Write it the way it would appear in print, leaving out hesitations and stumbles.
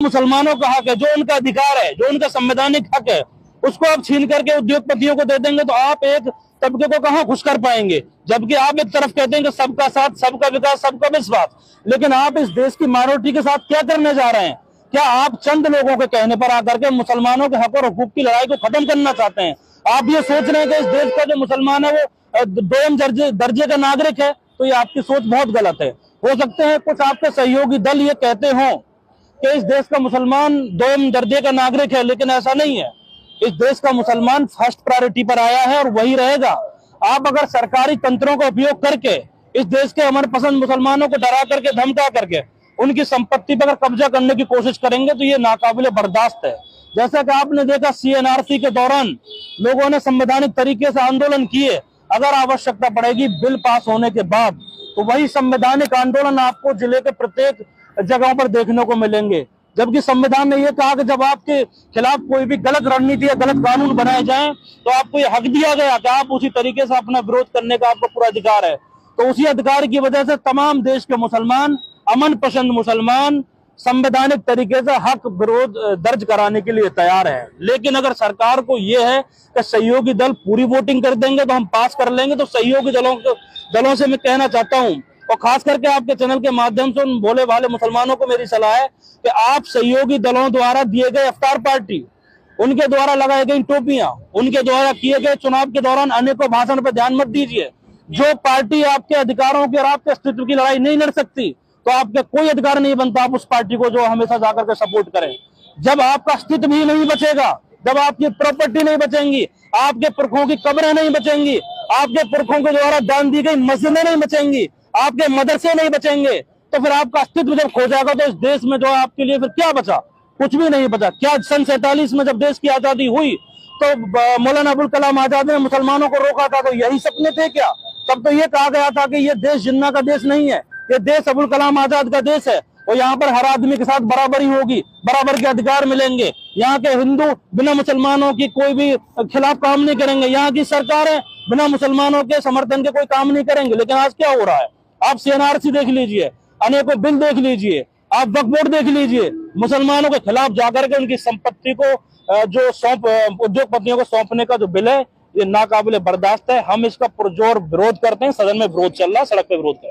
मुसलमानों का हक है, जो उनका अधिकार है, जो उनका संवैधानिक हक है, उसको आप छीन करके उद्योगपतियों को दे देंगे तो आप एक तबके को कहां खुश कर पाएंगे। जबकि आप एक तरफ कहते हैं कि सबका साथ, सबका विकास, सबका विश्वास, लेकिन आप इस देश की माइनॉरिटी के साथ क्या करने जा रहे हैं? क्या आप चंद लोगों के कहने पर आकर के मुसलमानों के हक और हुकूक की लड़ाई को खत्म करना चाहते हैं? आप ये सोच रहे हैं कि इस देश का जो मुसलमान है वो दोयम दर्जे का नागरिक है, तो ये आपकी सोच बहुत गलत है। हो सकते हैं कुछ आपके सहयोगी दल ये कहते हों कि इस देश का मुसलमान दोयम दर्जे का नागरिक है, लेकिन ऐसा नहीं है। इस देश का मुसलमान फर्स्ट प्रायोरिटी पर आया है और वही रहेगा। आप अगर सरकारी तंत्रों का उपयोग करके इस देश के अमन पसंद मुसलमानों को डरा करके, धमका करके उनकी संपत्ति पर कब्जा करने की कोशिश करेंगे तो ये नाकाबिले बर्दाश्त है। जैसा कि आपने देखा सीएनआरसी के दौरान लोगों ने संवैधानिक तरीके से आंदोलन किए। अगर आवश्यकता पड़ेगी बिल पास होने के बाद तो वही संवैधानिक आंदोलन आपको जिले के प्रत्येक जगहों पर देखने को मिलेंगे। जबकि संविधान ने यह कहा कि जब आपके खिलाफ कोई भी गलत रणनीति या गलत कानून बनाए जाएं तो आपको यह हक दिया गया कि आप उसी तरीके से अपना विरोध करने का आपको पूरा अधिकार है। तो उसी अधिकार की वजह से तमाम देश के मुसलमान, अमन पसंद मुसलमान संवैधानिक तरीके से हक विरोध दर्ज कराने के लिए तैयार है। लेकिन अगर सरकार को यह है कि सहयोगी दल पूरी वोटिंग कर देंगे तो हम पास कर लेंगे, तो सहयोगी दलों से मैं कहना चाहता हूं, और खास करके आपके चैनल के माध्यम से उन भोले भाले मुसलमानों को मेरी सलाह है कि आप सहयोगी दलों द्वारा दिए गए इफ्तार पार्टी, उनके द्वारा लगाई गई टोपियां, उनके द्वारा किए गए चुनाव के दौरान अनेकों भाषण पर ध्यान मत दीजिए। जो पार्टी आपके अधिकारों की और आपके अस्तित्व की लड़ाई नहीं लड़ सकती तो आपका कोई अधिकार नहीं बनता आप उस पार्टी को जो हमेशा जाकर के सपोर्ट करें। जब आपका अस्तित्व ही नहीं बचेगा, जब आपकी प्रॉपर्टी नहीं बचेंगी, आपके पुरखों की कब्रें नहीं बचेंगी, आपके पुरखों के द्वारा दान दी गई मस्जिदें नहीं बचेंगी, आपके मदरसे नहीं बचेंगे, तो फिर आपका अस्तित्व जब खो जाएगा तो इस देश में जो आपके लिए फिर क्या बचा? कुछ भी नहीं बचा। क्या सन 47 में जब देश की आजादी हुई तो मौलाना अबुल कलाम आजाद ने मुसलमानों को रोका था, तो यही सपने थे क्या? तब तो ये कहा गया था कि ये देश जिन्ना का देश नहीं है, ये देश अबुल कलाम आजाद का देश है और यहाँ पर हर आदमी के साथ बराबरी होगी, बराबर के अधिकार मिलेंगे। यहाँ के हिंदू बिना मुसलमानों की कोई भी खिलाफ काम नहीं करेंगे, यहाँ की सरकारें बिना मुसलमानों के समर्थन के कोई काम नहीं करेंगे। लेकिन आज क्या हो रहा है? आप सीएनआरसी देख लीजिए, अनेकों बिल देख लीजिए, आप वक्फ बोर्ड देख लीजिए, मुसलमानों के खिलाफ जाकर के उनकी संपत्ति को जो उद्योगपतियों को सौंपने का जो बिल है, ये नाकाबिले बर्दाश्त है। हम इसका पुरजोर विरोध करते हैं। सदन में विरोध चल रहा है, सड़क पे विरोध करें।